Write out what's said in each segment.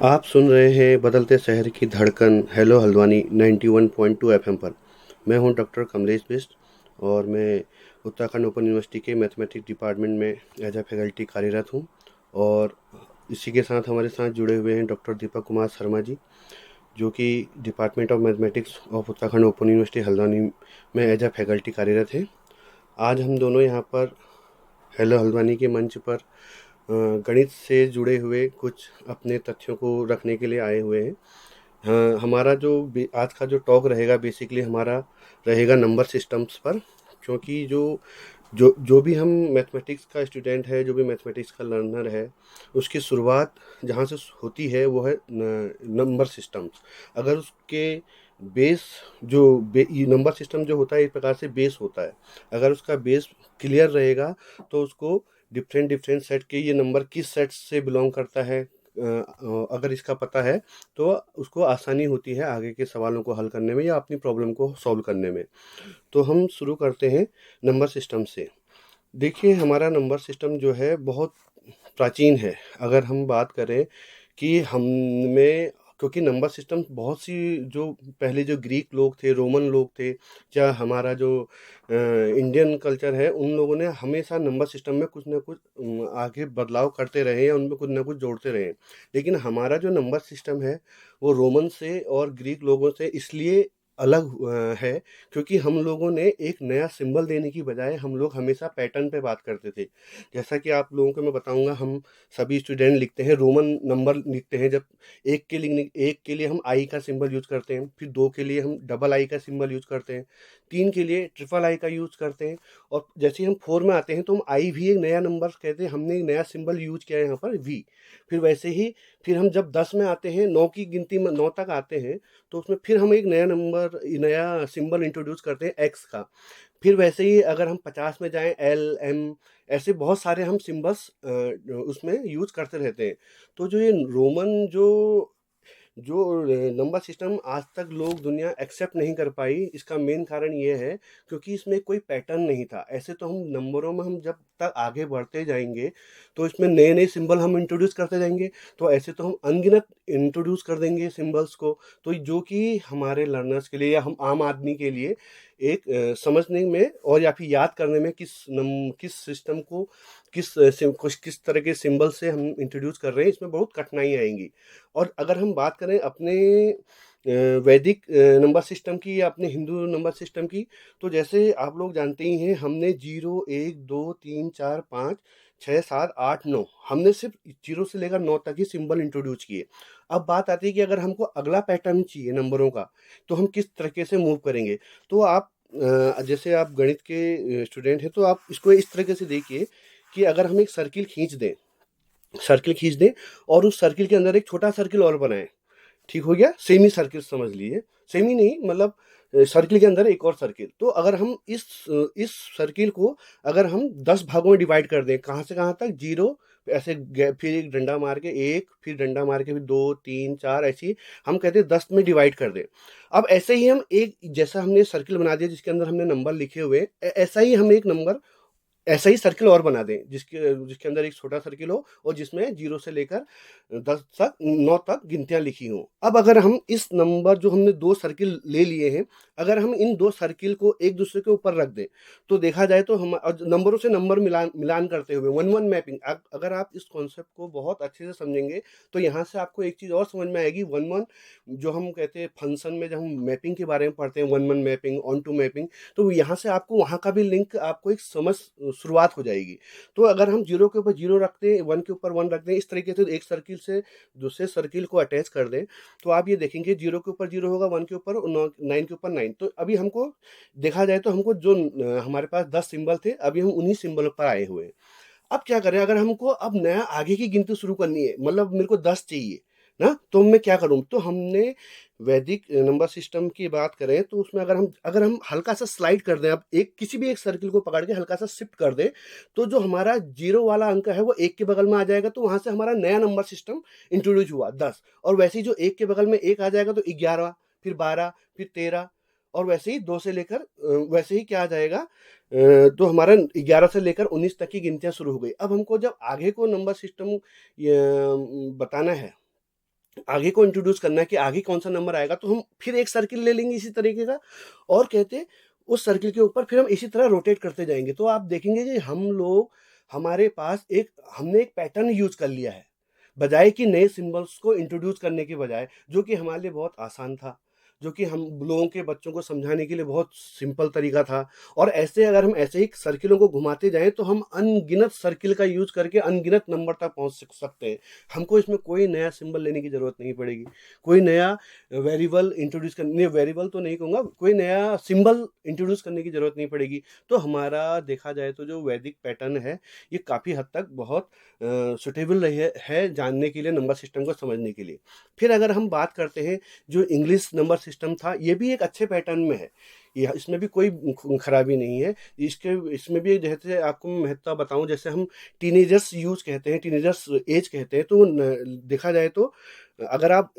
आप सुन रहे हैं बदलते शहर की धड़कन हेलो हल्द्वानी 91.2 एफएम पर। मैं हूं डॉक्टर कमलेश बिष्ट और मैं उत्तराखंड ओपन यूनिवर्सिटी के मैथमेटिक्स डिपार्टमेंट में एज ए फैकल्टी कार्यरत हूं। और इसी के साथ हमारे साथ जुड़े हुए हैं डॉक्टर दीपक कुमार शर्मा जी, जो कि department of mathematics of Uttarakhand open university Haldwani में एज ए फैकल्टी कार्यरत हैं। आज हम दोनों यहाँ पर हेलो हल्द्वानी के मंच पर गणित से जुड़े हुए कुछ अपने तथ्यों को रखने के लिए आए हुए हैं। हाँ, हमारा जो आज का जो टॉक रहेगा बेसिकली हमारा रहेगा नंबर सिस्टम्स पर। क्योंकि जो जो जो भी हम मैथमेटिक्स का स्टूडेंट है, जो भी मैथमेटिक्स का लर्नर है, उसकी शुरुआत जहाँ से होती है वो है नंबर सिस्टम्स। अगर उसके बेस ये नंबर सिस्टम जो होता है एक प्रकार से बेस होता है। अगर उसका बेस क्लियर रहेगा तो उसको डिफरेंट डिफरेंट सेट के ये नंबर किस सेट से बिलोंग करता है, अगर इसका पता है तो उसको आसानी होती है आगे के सवालों को हल करने में या अपनी प्रॉब्लम को सॉल्व करने में। तो हम शुरू करते हैं नंबर सिस्टम से। देखिए, हमारा नंबर सिस्टम जो है बहुत प्राचीन है। अगर हम बात करें कि हमें, क्योंकि नंबर सिस्टम बहुत सी जो पहले जो ग्रीक लोग थे, रोमन लोग थे, या हमारा जो इंडियन कल्चर है, उन लोगों ने हमेशा नंबर सिस्टम में कुछ ना कुछ आगे बदलाव करते रहे या उनमें कुछ ना कुछ जोड़ते रहे। लेकिन हमारा जो नंबर सिस्टम है वो रोमन से और ग्रीक लोगों से इसलिए अलग है क्योंकि हम लोगों ने एक नया सिंबल देने की बजाय हम लोग हमेशा पैटर्न पे बात करते थे। जैसा कि आप लोगों को मैं बताऊंगा, हम सभी स्टूडेंट लिखते हैं रोमन नंबर लिखते हैं। जब एक के लिए हम आई का सिंबल यूज करते हैं, फिर दो के लिए हम डबल आई का सिंबल यूज करते हैं, तीन के लिए ट्रिपल आई का यूज करते हैं, और जैसे ही हम फोर में आते हैं तो हम आई भी एक नया नंबर कहते हैं, हमने एक नया सिंबल यूज किया है यहाँ पर वी। फिर वैसे ही फिर हम जब 10 में आते हैं, 9 की गिनती में 9 तक आते हैं, तो उसमें फिर हम एक नया सिंबल इंट्रोड्यूस करते हैं एक्स का। फिर वैसे ही अगर हम 50 में जाएं, एल एम, ऐसे बहुत सारे हम सिंबल्स उसमें यूज करते रहते हैं। तो जो ये रोमन जो नंबर सिस्टम आज तक लोग दुनिया एक्सेप्ट नहीं कर पाई, इसका मेन कारण ये है क्योंकि इसमें कोई पैटर्न नहीं था। ऐसे तो हम नंबरों में हम जब तक आगे बढ़ते जाएंगे तो इसमें नए नए सिंबल हम इंट्रोड्यूस करते जाएंगे। तो ऐसे तो हम अनगिनत इंट्रोड्यूस कर देंगे सिंबल्स को। तो जो कि हमारे लर्नर्स के लिए या हम आम आदमी के लिए एक समझने में और या फिर याद करने में किस सिस्टम को किस तरह के सिंबल से हम इंट्रोड्यूस कर रहे हैं, इसमें बहुत कठिनाई आएंगी। और अगर हम बात करें अपने वैदिक नंबर सिस्टम की या अपने हिंदू नंबर सिस्टम की, तो जैसे आप लोग जानते ही हैं, हमने 0 1 2 3 4 5 6 7 8 9, हमने सिर्फ 0 से लेकर 9 तक ही सिंबल इंट्रोड्यूस किए। अब बात आती है कि अगर हमको अगला पैटर्न चाहिए नंबरों का, तो हम किस तरीके से मूव करेंगे। तो आप जैसे आप गणित के स्टूडेंट हैं, तो आप इसको इस तरीके से देखिए कि अगर हम एक सर्किल खींच दें और उस सर्किल के अंदर एक छोटा सर्किल और बनाएं, ठीक हो गया, सेमी सर्किल समझ लीजिए। सेमी नहीं मतलब सर्किल के अंदर एक और सर्किल। तो अगर हम इस सर्किल को अगर हम 10 भागों में डिवाइड कर दें, कहाँ से कहाँ तक, 0, ऐसे फिर एक डंडा मार के एक, फिर डंडा मार के फिर 2 3 4, ऐसे ही हम कहते हैं 10 में डिवाइड कर दें। अब ऐसे ही हम एक, जैसा हमने सर्किल बना दिया जिसके अंदर हमने नंबर लिखे हुए ऐसा ही हम एक नंबर, ऐसा ही सर्किल और बना दें जिसके जिसके अंदर एक छोटा सर्किल हो और जिसमें 0 से लेकर 10 तक 9 तक गिनतियां लिखी हों। अब अगर हम इस नंबर जो हमने दो सर्किल ले लिए हैं, अगर हम इन दो सर्किल को एक दूसरे के ऊपर रख दें, तो देखा जाए तो हम नंबरों से नंबर मिलान मिलान करते हुए वन वन मैपिंग, अगर आप इस कॉन्सेप्ट को बहुत अच्छे से समझेंगे तो यहाँ से आपको एक चीज़ और समझ में आएगी। वन वन जो हम कहते हैं फंक्शन में, जब हम मैपिंग के बारे में पढ़ते हैं, one one mapping, onto mapping, तो यहाँ से आपको वहाँ का भी लिंक, आपको एक समझ शुरुआत हो जाएगी। तो अगर हम 0 के ऊपर 0 रखते हैं, 1 के ऊपर 1 रख दें, इस तरीके से एक सर्किल से दूसरे सर्किल को अटैच कर दें, तो आप ये देखेंगे 0 के ऊपर 0 होगा, 1 के ऊपर, 9 के ऊपर 9। तो अभी हमको देखा जाए तो हमको जो हमारे पास 10 सिंबल थे, अभी हम उन्हीं सिंबल पर आए हुए हैं। अब क्या करें, अगर हमको अब नया आगे की गिनती शुरू करनी है, मतलब मेरे को 10 चाहिए ना, तो मैं क्या करूं। तो हमने वैदिक नंबर सिस्टम की बात करें तो उसमें अगर हम हल्का सा स्लाइड कर दें, अब एक किसी भी एक सर्किल को पकड़ के हल्का सा शिफ्ट कर दें, तो जो हमारा 0 वाला अंक है वो 1 के बगल में आ जाएगा, तो वहां से हमारा नया नंबर सिस्टम इंट्रोड्यूस हुआ 10। और वैसे ही जो 1 के बगल में 1 आ जाएगा तो 11, फिर 12, फिर 13, और वैसे ही 2 से लेकर वैसे ही क्या आ जाएगा, तो हमारा 11 से लेकर 19 तक की गिनतियां शुरू हो गई। अब हमको जब आगे को नंबर सिस्टम बताना है, आगे को इंट्रोड्यूस करना है कि आगे कौन सा नंबर आएगा, तो हम फिर एक सर्किल ले लेंगे इसी तरीके का, और कहते उस सर्किल के ऊपर फिर हम इसी तरह रोटेट करते जाएंगे। तो आप देखेंगे कि हम लोग, हमारे पास एक, हमने एक पैटर्न यूज कर लिया है, बजाय कि नए सिंबल्स को इंट्रोड्यूस करने के बजाय, जो कि हमारे लिए बहुत आसान था, जो कि हम लोगों के बच्चों को समझाने के लिए बहुत सिंपल तरीका था। और ऐसे अगर हम ऐसे ही सर्किलों को घुमाते जाएं तो हम अनगिनत सर्किल का यूज करके अनगिनत नंबर तक पहुंच सकते हैं। हमको इसमें कोई नया सिंबल लेने की जरूरत नहीं पड़ेगी, कोई नया वेरिएबल इंट्रोड्यूस करने, वेरिएबल तो नहीं कहूँगा, कोई नया सिंबल इंट्रोड्यूस करने की जरूरत नहीं पड़ेगी। तो हमारा देखा जाए तो जो वैदिक पैटर्न है, ये काफ़ी हद तक बहुत सुटेबल रही है जानने के लिए, नंबर सिस्टम को समझने के लिए। फिर अगर हम बात करते हैं, जो इंग्लिश नंबर सिस्टम था, ये भी एक अच्छे पैटर्न में है, ये इसमें भी कोई खराबी नहीं है। इसमें भी जैसे आपको मैं महत्ता बताऊं, जैसे हम टीनेजर्स यूज कहते हैं, टीनेजर्स एज कहते हैं, तो देखा जाए तो अगर आप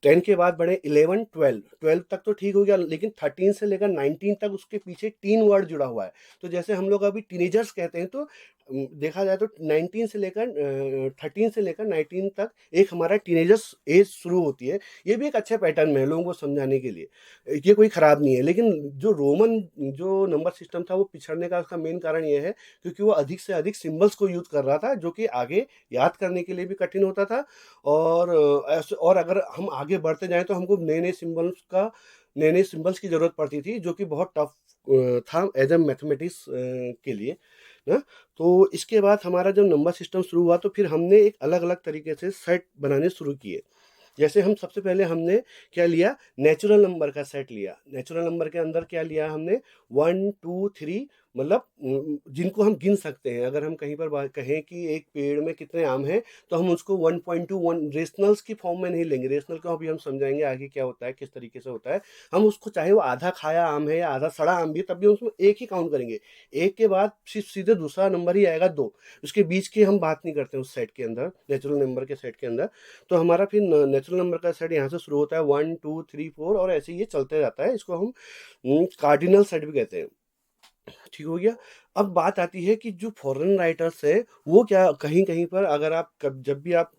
10 के बाद बढ़े 11 12 12 तक तो ठीक हो गया, लेकिन 13 से लेकर 19 तक उसके पीछे टीन वर्ड जुड़ा हुआ है। तो जैसे हम लोग अभी टीनेजर्स कहते हैं, तो देखा जाए तो 19 से लेकर 13 से लेकर 19 तक एक हमारा टीनेजर्स एज शुरू होती है। ये भी एक अच्छा पैटर्न में है लोगों को समझाने के लिए, ये कोई ख़राब नहीं है। लेकिन जो रोमन जो नंबर सिस्टम था, वो पिछड़ने का उसका मेन कारण ये है क्योंकि वो अधिक से अधिक सिंबल्स को यूज़ कर रहा था, जो कि आगे याद करने के लिए भी कठिन होता था। और ऐसे, और अगर हम आगे बढ़ते जाएँ तो हमको नए नए सिंबल्स की ज़रूरत पड़ती थी, जो कि बहुत टफ था एज ए मैथमेटिक्स के लिए ना। तो इसके बाद हमारा जब नंबर सिस्टम शुरू हुआ, तो फिर हमने एक अलग अलग तरीके से सेट बनाने शुरू किए। जैसे हम सबसे पहले हमने क्या लिया, नेचुरल नंबर का सेट लिया। नेचुरल नंबर के अंदर क्या लिया हमने, 1 2 3, मतलब जिनको हम गिन सकते हैं। अगर हम कहीं पर बात कहें कि एक पेड़ में कितने आम हैं, तो हम उसको 1.21 रेशनल्स की फॉर्म में नहीं लेंगे। रेशनल को अभी हम समझाएंगे आगे क्या होता है, किस तरीके से होता है। हम उसको, चाहे वो आधा खाया आम है या आधा सड़ा आम भी है, तब भी उसमें एक ही काउंट करेंगे। एक के बाद सिर्फ सीधे दूसरा नंबर ही आएगा, 2। उसके बीच की हम बात नहीं करते उस सेट के अंदर, नेचुरल नंबर के सेट के अंदर। तो हमारा फिर नेचुरल नंबर का सेट यहाँ से शुरू होता है 1 2 3 4, और ऐसे ये चलते रहता है। इसको हम कार्डिनल सेट भी कहते हैं। ठीक हो गया। अब बात आती है कि जो फॉरेन राइटर्स है, वो क्या, कहीं कहीं पर अगर आप जब भी आप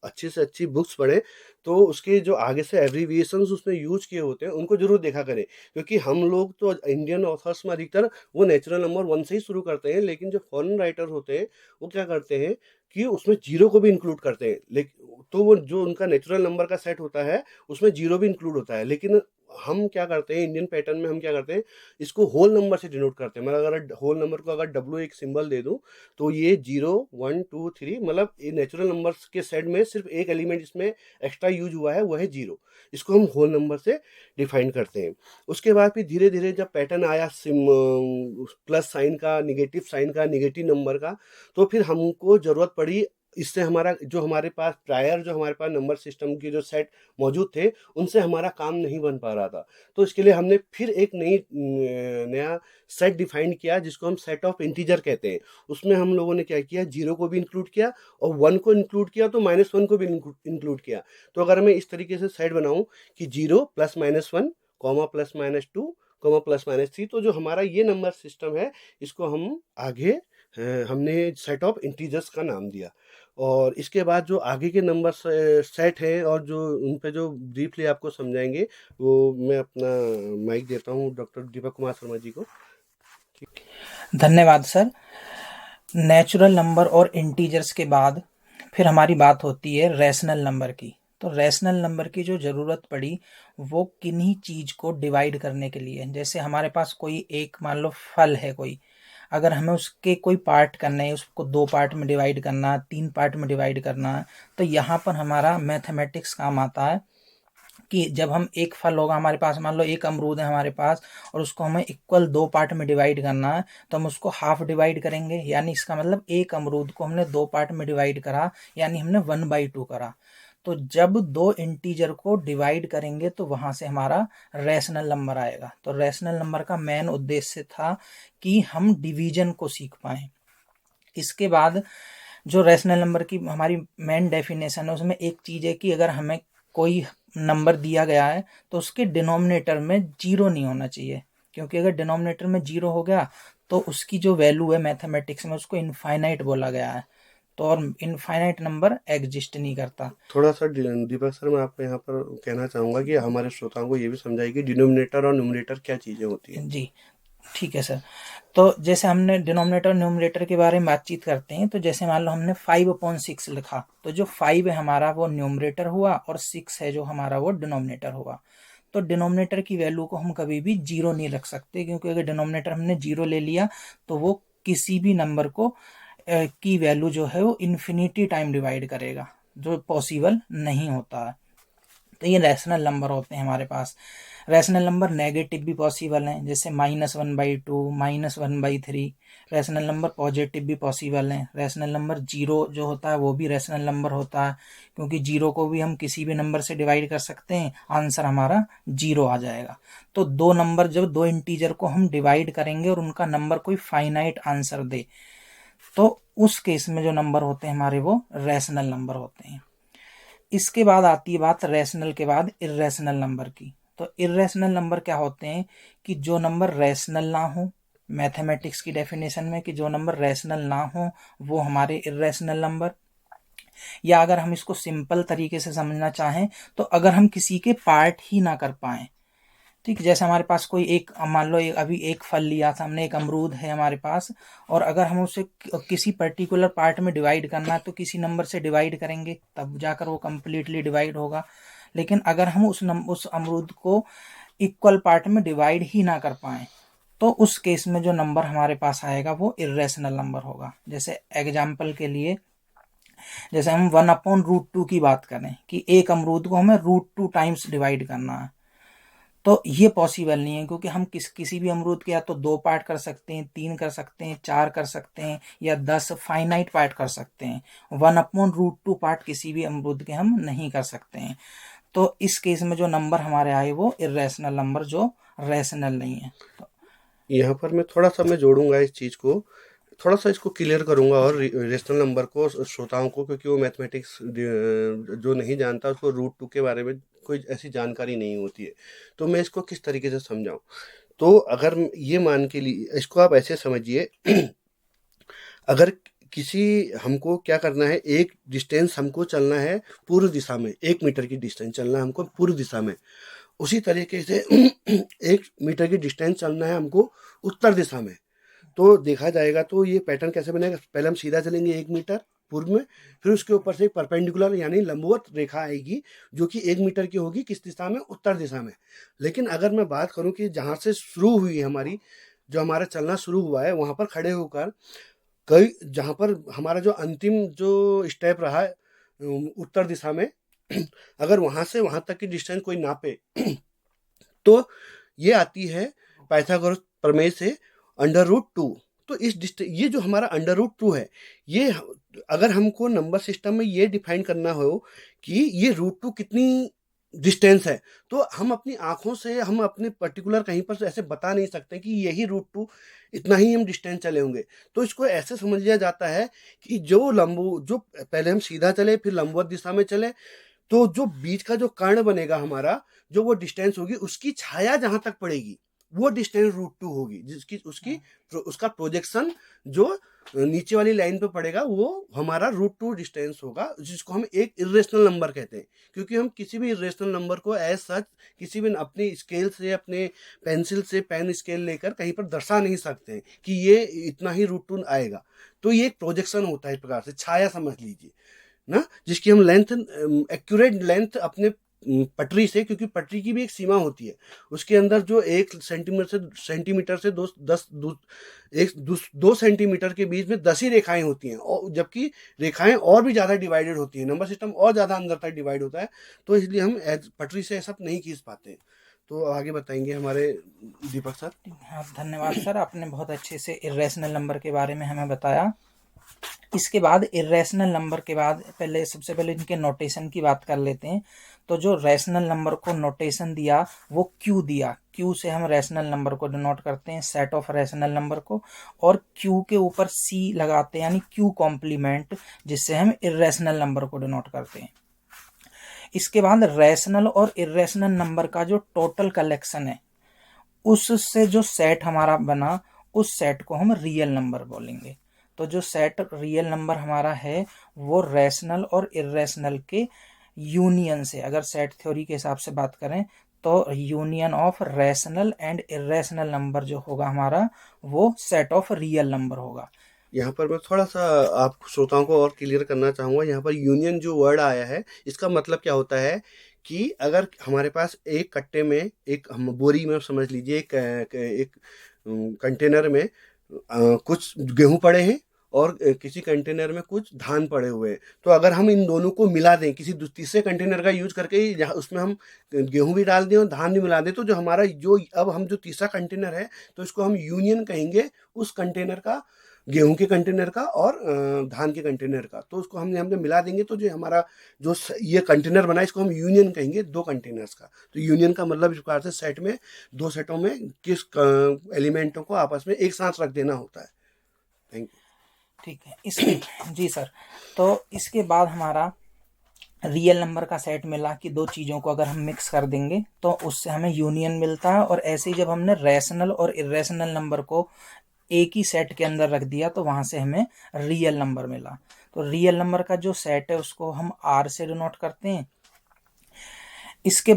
अच्छी से अच्छी बुक्स पढ़ें, तो उसके जो आगे से एब्रीविएशंस उसमें यूज किए होते हैं, उनको जरूर देखा करें। क्योंकि हम लोग तो इंडियन ऑथर्स में अधिकतर वो नेचुरल नंबर 1 से ही शुरू करते हैं, लेकिन जो फॉरेन राइटर होते हैं, वो क्या करते हैं कि उसमें जीरो को भी इंक्लूड करते हैं। लेकिन तो वो जो उनका नेचुरल नंबर का सेट होता है, उसमें जीरो भी इंक्लूड होता है। लेकिन हम क्या करते हैं, इंडियन पैटर्न में हम क्या करते हैं, इसको होल नंबर से डिनोट करते हैं। मतलब अगर होल नंबर को अगर डब्ल्यू एक सिंबल दे दूं, तो ये 0 1 2 3, मतलब ये नेचुरल नंबर्स के सेट में सिर्फ एक एलिमेंट इसमें एक्स्ट्रा यूज हुआ है, वो है 0। इसको हम होल नंबर से डिफाइन करते हैं। उसके बाद फिर धीरे धीरे जब पैटर्न आया प्लस साइन का, निगेटिव साइन का, निगेटिव नंबर का, तो फिर हमको ज़रूरत पड़ी, इससे हमारा जो हमारे पास प्रायर जो हमारे पास नंबर सिस्टम के जो सेट मौजूद थे, उनसे हमारा काम नहीं बन पा रहा था। तो इसके लिए हमने फिर एक नया सेट डिफाइन किया, जिसको हम सेट ऑफ इंटीजर कहते हैं। उसमें हम लोगों ने क्या किया, 0 को भी इंक्लूड किया, और 1 को इंक्लूड किया, तो -1 को भी इंक्लूड किया। तो अगर मैं इस तरीके से सेट बनाऊं कि 0 +-1, कॉमा +-2, कॉमा +-3, तो जो हमारा ये नंबर सिस्टम है, इसको हम आगे हमने सेट ऑफ इंटीजर्स का नाम दिया। और इसके बाद जो आगे के नंबर सेट हैं, और जो उन पे जो ब्रीफली आपको समझाएंगे, वो मैं अपना माइक देता हूँ डॉक्टर दीपक कुमार शर्मा जी को। धन्यवाद सर। नेचुरल नंबर और इंटीजर्स के बाद फिर हमारी बात होती है रैशनल नंबर की। तो रैशनल नंबर की जो ज़रूरत पड़ी, वो किन्हीं चीज़ को डिवाइड करने के लिए। जैसे हमारे पास कोई एक, मान लो फल है कोई, अगर हमें उसके कोई पार्ट करना है, उसको 2 पार्ट में डिवाइड करना, 3 पार्ट में डिवाइड करना है, तो यहाँ पर हमारा मैथमेटिक्स काम आता है। कि जब हम एक फल होगा हमारे पास, मान लो एक अमरूद है हमारे पास, और उसको हमें इक्वल 2 पार्ट में डिवाइड करना है, तो हम उसको हाफ डिवाइड करेंगे। यानी इसका मतलब एक अमरूद को हमने 2 पार्ट में डिवाइड करा, यानी हमने 1/2 करा। तो जब 2 इंटीजर को डिवाइड करेंगे, तो वहां से हमारा रैशनल नंबर आएगा। तो रैशनल नंबर का मेन उद्देश्य था कि हम डिवीजन को सीख पाएं। इसके बाद जो रैशनल नंबर की हमारी मेन डेफिनेशन है, उसमें एक चीज़ है कि अगर हमें कोई नंबर दिया गया है, तो उसके डिनोमिनेटर में 0 नहीं होना चाहिए। क्योंकि अगर डिनोमिनेटर में 0 हो गया, तो उसकी जो वैल्यू है मैथमेटिक्स में, उसको इनफाइनाइट बोला गया है। तो और इनफाइनाइट नंबर एग्जिस्ट नहीं करता। थोड़ा सा दीपक सर, मैं आपको यहाँ पर कहना चाहूँगा कि हमारे श्रोताओं को ये भी समझाइए कि डिनोमिनेटर और न्यूमरेटर क्या चीज़ें होती है। जी, ठीक है सर। तो जैसे हमने डिनोमिनेटर और न्यूमरेटर के बारे में बातचीत करते हैं, तो जैसे मान लो हमने 5/6 लिखा, तो जो 5 है हमारा वो न्यूमरेटर हुआ और 6 है जो हमारा वो डिनोमिनेटर हुआ। तो डिनोमिनेटर की वैल्यू को हम कभी भी 0 नहीं रख सकते, क्योंकि अगर डिनोमिनेटर हमने 0 ले लिया तो वो किसी भी नंबर को की वैल्यू जो है वो इन्फिनिटी टाइम डिवाइड करेगा, जो पॉसिबल नहीं होता है। तो ये रैशनल नंबर होते हैं हमारे पास। रैशनल नंबर नेगेटिव भी पॉसिबल हैं, जैसे -1/2, -1/3। रैशनल नंबर पॉजिटिव भी पॉसिबल हैं। रैशनल नंबर 0 जो होता है वो भी रैशनल नंबर होता है, क्योंकि 0 को भी हम किसी भी नंबर से डिवाइड कर सकते हैं, आंसर हमारा 0 आ जाएगा। तो दो नंबर, जब दो इंटीजर को हम डिवाइड करेंगे और उनका नंबर कोई फाइनाइट आंसर दे, तो उस केस में जो नंबर होते हैं हमारे वो रैशनल नंबर होते हैं। इसके बाद आती है बात रैशनल के बाद इर्रेशनल नंबर की। तो इर्रेशनल नंबर क्या होते हैं कि जो नंबर रैशनल ना हो, मैथमेटिक्स की डेफिनेशन में कि जो नंबर रैशनल ना हो वो हमारे इर्रेशनल नंबर। या अगर हम इसको सिंपल तरीके से समझना चाहें तो अगर हम किसी के पार्ट ही ना कर पाएं, ठीक, जैसे हमारे पास कोई एक, मान लो अभी एक फल लिया था हमने, एक अमरूद है हमारे पास, और अगर हम उसे किसी पर्टिकुलर पार्ट में डिवाइड करना है तो किसी नंबर से डिवाइड करेंगे, तब जाकर वो कम्प्लीटली डिवाइड होगा। लेकिन अगर हम उस अमरूद को इक्वल पार्ट में डिवाइड ही ना कर पाए, तो उस केस में जो नंबर हमारे पास आएगा वो इर्रेशनल नंबर होगा। जैसे एग्जाम्पल के लिए, जैसे हम 1/√2 की बात करें कि एक अमरूद को हमें √2 टाइम्स डिवाइड करना है, तो ये पॉसिबल नहीं है, क्योंकि हम किसी भी अमरूद के या तो 2 पार्ट कर सकते हैं, 3 कर सकते हैं, 4 कर सकते हैं, या 10 फाइनाइट पार्ट कर सकते हैं। 1/√2 पार्ट किसी भी अमरूद के हम नहीं कर सकते हैं। तो इस केस में जो नंबर हमारे आए वो इर्रेशनल नंबर, जो रैशनल नहीं है। तो यहाँ पर मैं थोड़ा सा मैं जोड़ूंगा इस चीज़ को, थोड़ा सा इसको क्लियर करूंगा और रेशनल नंबर को श्रोताओं को, क्योंकि वो मैथमेटिक्स जो नहीं जानता उसको √2 के बारे में कोई ऐसी जानकारी नहीं होती है। तो मैं इसको किस तरीके से समझाऊं। तो अगर ये मान के लिए इसको आप ऐसे समझिए, अगर किसी, हमको क्या करना है, एक डिस्टेंस हमको चलना है पूर्व दिशा में, 1 मीटर की डिस्टेंस चलना है हमको पूर्व दिशा में। उसी तरीके से 1 मीटर की डिस्टेंस चलना है हमको उत्तर दिशा में। तो देखा जाएगा तो ये पैटर्न कैसे बनेगा, पहले हम सीधा चलेंगे 1 मीटर पूर्व में, फिर उसके ऊपर से एक परपेंडिकुलर यानी लंबवत रेखा आएगी जो कि 1 मीटर की होगी, किस दिशा में, उत्तर दिशा में। लेकिन अगर मैं बात करूं कि जहां से शुरू हुई हमारी, जो हमारा चलना शुरू हुआ है वहां पर खड़े होकर, कई जहां पर हमारा जो अंतिम जो स्टेप रहा है उत्तर दिशा में, अगर वहां से वहां तक की डिस्टेंस कोई नापे तो ये आती है पाइथागोरस प्रमेय से √2। तो ये जो हमारा √2 है, ये अगर हमको नंबर सिस्टम में ये डिफाइन करना हो कि ये √2 कितनी डिस्टेंस है, तो हम अपनी आंखों से, हम अपने पर्टिकुलर कहीं पर से ऐसे बता नहीं सकते कि यही √2 इतना ही हम डिस्टेंस चले होंगे। तो इसको ऐसे समझ लिया जाता है कि जो पहले हम सीधा चले फिर लंबवत दिशा में चले, तो जो बीच का जो कर्ण बनेगा हमारा, जो वो डिस्टेंस होगी उसकी छाया जहां तक पड़ेगी वो डिस्टेंस √2 होगी, जिसकी उसका प्रोजेक्शन जो नीचे वाली लाइन पे पड़ेगा वो हमारा √2 डिस्टेंस होगा, जिसको हम एक इरेशनल नंबर कहते हैं। क्योंकि हम किसी भी इरेशनल नंबर को एज सच किसी भी अपनी स्केल से, अपने पेंसिल से पेन स्केल लेकर कहीं पर दर्शा नहीं सकते कि ये इतना ही √2 आएगा। तो ये एक प्रोजेक्शन होता है, एक प्रकार से छाया समझ लीजिए ना, जिसकी हम लेंथ, एक्यूरेट लेंथ अपने पटरी से, क्योंकि पटरी की भी एक सीमा होती है, उसके अंदर जो 1 सेंटीमीटर से 2 सेंटीमीटर के बीच में 10 ही रेखाएं होती हैं, और जबकि रेखाएं और भी ज़्यादा डिवाइडेड होती हैं, नंबर सिस्टम और ज़्यादा अंदर तक डिवाइड होता है, तो इसलिए हम पटरी से ऐसा नहीं खींच पाते। तो आगे बताएंगे हमारे दीपक सर। हाँ, धन्यवाद सर, आपने बहुत अच्छे से इर्रेशनल नंबर के बारे में हमें बताया। इसके बाद इर्रेशनल नंबर के बाद सबसे पहले इनके नोटेशन की बात कर लेते हैं। तो जो रैशनल नंबर को नोटेशन दिया वो क्यू दिया, क्यू से हम रैशनल नंबर को डिनोट करते हैं, सेट ऑफ रैशनल नंबर को, और क्यू के ऊपर सी लगाते हैं यानी क्यू कॉम्प्लीमेंट, जिससे हम इर्रेशनल नंबर को डिनोट करते हैं। इसके बाद रैशनल और इर्रेशनल नंबर का जो टोटल कलेक्शन है, उससे जो सेट हमारा बना, उस सेट को हम रियल नंबर बोलेंगे। तो जो सेट रियल नंबर हमारा है वो रैशनल और इर्रेशनल के यूनियन से, अगर सेट थ्योरी के हिसाब से बात करें तो union of rational and irrational number जो होगा हमारा वो सेट ऑफ रियल नंबर होगा। यहाँ पर मैं थोड़ा सा आप श्रोताओं को और क्लियर करना चाहूँगा। यहाँ पर यूनियन जो वर्ड आया है, इसका मतलब क्या होता है कि अगर हमारे पास एक कट्टे में, एक हम बोरी में समझ लीजिए, एक कंटेनर में कुछ गेहूं पड़े हैं और किसी कंटेनर में कुछ धान पड़े हुए हैं, तो अगर हम इन दोनों को मिला दें किसी तीसरे कंटेनर का यूज करके, जहाँ उसमें हम गेहूं भी डाल दें और धान भी मिला दें, तो जो हमारा जो अब हम जो तीसरा कंटेनर है, तो इसको हम यूनियन कहेंगे उस कंटेनर का, गेहूं के कंटेनर का और धान के कंटेनर का। तो उसको हमने मिला देंगे, तो जो हमारा जो ये कंटेनर बना, इसको हम यूनियन कहेंगे दो कंटेनर्स का। तो यूनियन का मतलब इस प्रकार से सेट में, दो सेटों में किस एलिमेंटों को आपस में एक साथ रख देना होता है। Thank you. ठीक है, इसके जी सर, तो इसके बाद हमारा रियल नंबर का सेट मिला कि दो चीज़ों को अगर हम मिक्स कर देंगे तो उससे हमें यूनियन मिलता है, और ऐसे ही जब हमने रैशनल और इर्रेशनल नंबर को एक ही सेट के अंदर रख दिया तो वहां से हमें रियल नंबर मिला। तो रियल नंबर का जो सेट है उसको हम आर से डिनोट करते हैं। इसके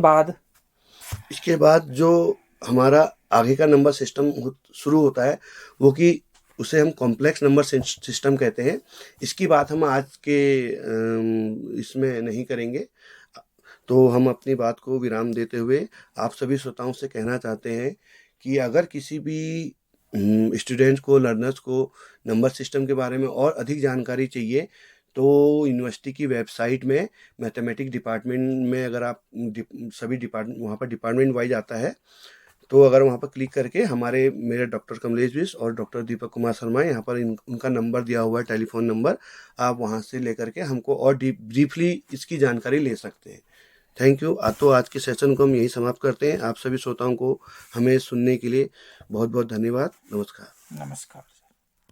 बाद जो हमारा आगे का नंबर सिस्टम शुरू होता है, वो कि उसे हम कॉम्प्लेक्स नंबर सिस्टम कहते हैं। इसकी बात हम आज के इसमें नहीं करेंगे। तो हम अपनी बात को विराम देते हुए आप सभी श्रोताओं से कहना चाहते हैं कि अगर किसी भी स्टूडेंट्स को, लर्नर्स को नंबर सिस्टम के बारे में और अधिक जानकारी चाहिए, तो यूनिवर्सिटी की वेबसाइट में मैथमेटिक्स डिपार्टमेंट में अगर आप सभी डिपार्टमेंट, वहाँ पर डिपार्टमेंट वाइज आता है, तो अगर वहाँ पर क्लिक करके मेरे डॉक्टर कमलेश बिष्ट और डॉक्टर दीपक कुमार शर्मा, यहाँ पर उनका नंबर दिया हुआ है, टेलीफोन नंबर, आप वहाँ से लेकर के हमको और ब्रीफली इसकी जानकारी ले सकते हैं। Thank you. तो आज के सेशन को हम यही समाप्त करते हैं। आप सभी श्रोताओं को हमें सुनने के लिए बहुत बहुत धन्यवाद। नमस्कार। नमस्कार।